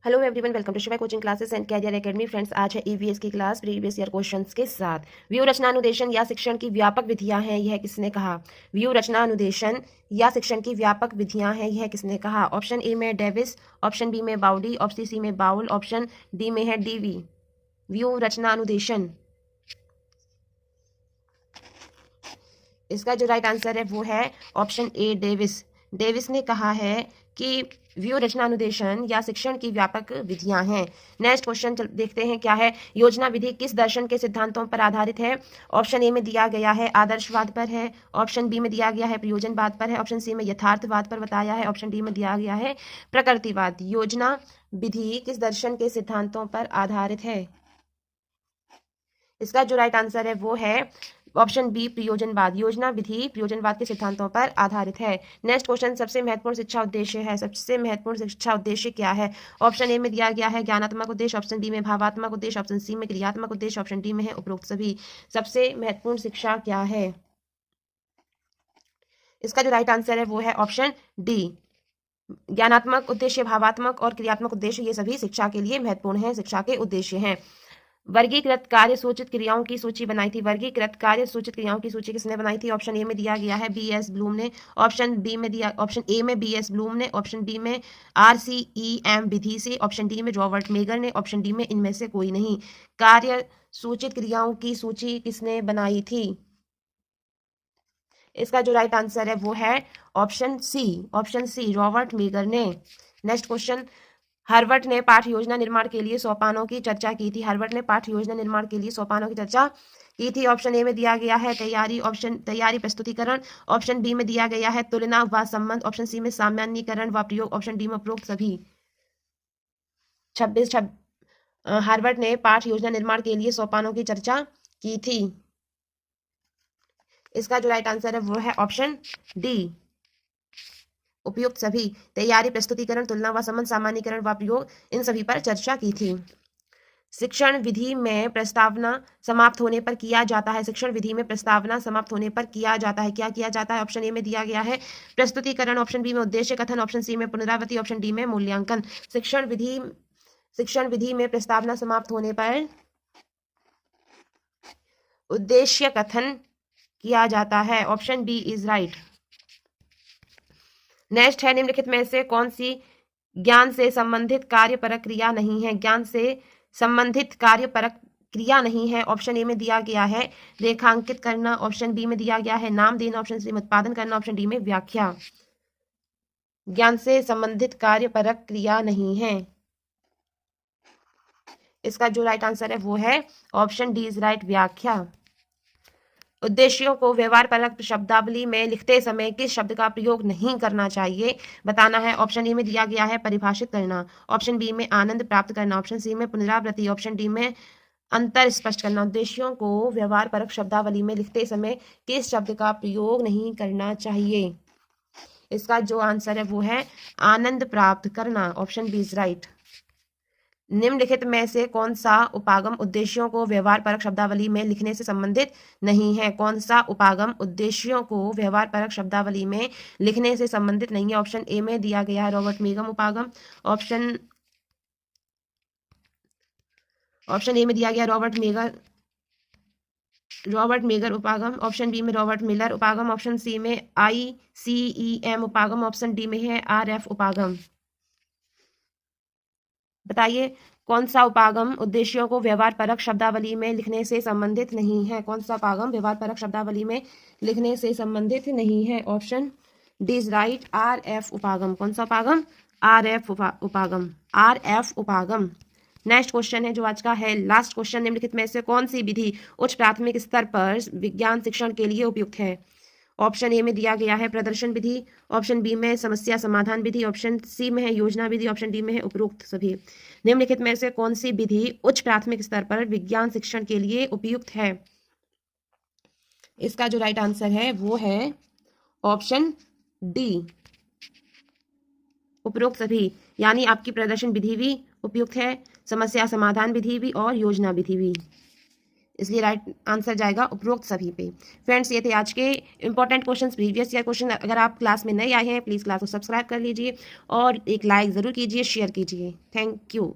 Hello everyone, welcome to Shiva coaching classes and career academy. Friends, आज है EVS की class previous year questions के साथ। व्यू रचना अनुदेशन या शिक्षण की व्यापक विधियां हैं, यह किसने कहा? व्यू रचना अनुदेशन या शिक्षण की व्यापक विधियां हैं, यह किसने कहा? ऑप्शन ए में डेविस, ऑप्शन बी में बाउडी, ऑप्शन सी में बाउल, ऑप्शन डी में है डीवी। व्यू रचना अनुदेशन, इसका जो राइट आंसर है वो है ऑप्शन ए डेविस। डेविस ने कहा है कि व्यू रचना अनुदेशन या शिक्षण की व्यापक विधियां हैं। नेक्स्ट क्वेश्चन देखते हैं क्या है। योजना विधि किस दर्शन के सिद्धांतों पर आधारित है? ऑप्शन ए में दिया गया है आदर्शवाद पर है, ऑप्शन बी में दिया गया है प्रयोजनवाद पर है, ऑप्शन सी में यथार्थवाद पर बताया है, ऑप्शन डी में दिया गया है प्रकृतिवाद। योजना विधि किस दर्शन के सिद्धांतों पर आधारित है? इसका जो राइट आंसर है वो है ऑप्शन बी प्रयोजनवाद। योजना विधि प्रयोजनवाद के सिद्धांतों पर आधारित है। नेक्स्ट क्वेश्चन, सबसे महत्वपूर्ण शिक्षा उद्देश्य है। सबसे महत्वपूर्ण शिक्षा उद्देश्य क्या है? ऑप्शन ए में दिया गया है ज्ञानात्मक उद्देश्य, ऑप्शन बी में भावात्मक उद्देश्य, ऑप्शन सी में क्रियात्मक उद्देश्य, ऑप्शन डी में है उपरोक्त सभी। सबसे महत्वपूर्ण शिक्षा क्या है? इसका जो राइट आंसर है वो है ऑप्शन डी। ज्ञानात्मक उद्देश्य, भावात्मक और क्रियात्मक उद्देश्य ये सभी शिक्षा के लिए महत्वपूर्ण है, शिक्षा के उद्देश्य हैं। वर्गीकृत कार्य सूचित क्रियाओं की सूची बनाई थी। वर्गीकृत कार्य सूचित क्रियाओं की सूची किसने बनाई थी? ऑप्शन ए में दिया गया है बीएस ब्लूम ने, ऑप्शन ए में बीएस ब्लूम ने, ऑप्शन बी में आरसीईएम विधि से, ऑप्शन डी में रॉबर्ट मेगर ने, ऑप्शन डी में इनमें से कोई नहीं। कार्य सूचित क्रियाओं की सूची किसने बनाई थी? इसका जो राइट आंसर है वो है ऑप्शन सी रॉबर्ट मेगर ने। नेक्स्ट क्वेश्चन, हार्वर्ड ने पाठ योजना निर्माण के लिए सोपानों की चर्चा की थी। हार्वर्ड ने पाठ योजना निर्माण के लिए सोपानों की चर्चा की थी। ऑप्शन ए में दिया गया है तैयारी, ऑप्शन तैयारी प्रस्तुतिकरण, ऑप्शन बी में दिया गया है तुलना व संबंध, ऑप्शन सी में सामान्यीकरण व प्रयोग, ऑप्शन डी में उपरोक्त सभी। 26 हार्वर्ड ने पाठ योजना निर्माण के लिए सोपानों की चर्चा की थी। इसका जो राइट आंसर है वो है ऑप्शन डी उपयुक्त सभी। तैयारी प्रस्तुतिकरण, तुलना व संबंध, सामान्यीकरण व प्रयोग, इन सभी पर चर्चा की थी। शिक्षण विधि में प्रस्तावना समाप्त होने पर किया जाता है। शिक्षण विधि में प्रस्तावना समाप्त होने पर किया जाता है, क्या किया जाता है? ऑप्शन ए में दिया गया है प्रस्तुतिकरण, ऑप्शन बी में उद्देश्य कथन, ऑप्शन सी में पुनरावृत्ति, ऑप्शन डी में मूल्यांकन। शिक्षण विधि में प्रस्तावना समाप्त होने पर उद्देश्य कथन किया जाता है। Option B is right. Next है, निम्नलिखित में से कौन सी ज्ञान से संबंधित कार्यपरक क्रिया नहीं है? ज्ञान से संबंधित कार्यपरक क्रिया नहीं है। ऑप्शन ए में दिया गया है रेखांकित करना, ऑप्शन बी में दिया गया है नाम देना, ऑप्शन सी में उत्पादन करना, ऑप्शन डी में व्याख्या। ज्ञान से संबंधित कार्यपरक क्रिया नहीं है। इसका जो राइट आंसर है वो है ऑप्शन डी इज राइट, व्याख्या। उद्देश्यों को व्यवहार परक शब्दावली में लिखते समय किस शब्द का प्रयोग नहीं करना चाहिए? बताना है। ऑप्शन ए में दिया गया है परिभाषित करना, ऑप्शन बी में आनंद प्राप्त करना, ऑप्शन सी में पुनरावृत्ति, ऑप्शन डी में अंतर स्पष्ट करना। उद्देश्यों को व्यवहार परक शब्दावली में लिखते समय किस शब्द का प्रयोग नहीं करना चाहिए? इसका जो आंसर है वो है आनंद प्राप्त करना, ऑप्शन बी इज राइट। निम्नलिखित में से कौन सा उपागम उद्देश्यों को व्यवहार परक शब्दावली में लिखने से संबंधित नहीं है? कौन सा उपागम उद्देश्यों को व्यवहार परक शब्दावली में लिखने से संबंधित नहीं है? ऑप्शन ए में दिया गया है रॉबर्ट मेगम उपागम, ऑप्शन ए में दिया गया रॉबर्ट मेगर उपागम, ऑप्शन बी में रॉबर्ट मिलर उपागम, ऑप्शन सी में ICEM उपागम, ऑप्शन डी में है RF उपागम। बताइए कौन सा उपागम उद्देश्यों को व्यवहार परक शब्दावली में लिखने से संबंधित नहीं है? कौन सा उपागम व्यवहार परक शब्दावली में लिखने से संबंधित नहीं है? Option D is right, RF उपागम। कौन सा उपागम? RF उपागम, RF उपागम। नेक्स्ट क्वेश्चन है जो आज का है लास्ट क्वेश्चन, निम्नलिखित में से कौन सी विधि उच्च प्राथमिक स्तर पर विज्ञान शिक्षण के लिए उपयुक्त है? ऑप्शन ए में दिया गया है प्रदर्शन विधि, ऑप्शन बी में समस्या समाधान विधि, ऑप्शन सी में है योजना विधि, ऑप्शन डी में है उपरोक्त सभी। निम्नलिखित में से कौन सी विधि उच्च प्राथमिक स्तर पर विज्ञान शिक्षण के लिए उपयुक्त है? इसका जो राइट आंसर है वो है ऑप्शन डी उपरोक्त सभी। यानी आपकी प्रदर्शन विधि भी उपयुक्त है, समस्या समाधान विधि भी और योजना विधि भी। इसलिए राइट आंसर जाएगा उपरोक्त सभी पे। फ्रेंड्स, ये थे आज के important questions, previous year question. अगर आप क्लास में नए आए हैं, प्लीज़ क्लास को सब्सक्राइब कर लीजिए और एक लाइक ज़रूर कीजिए, शेयर कीजिए। Thank you.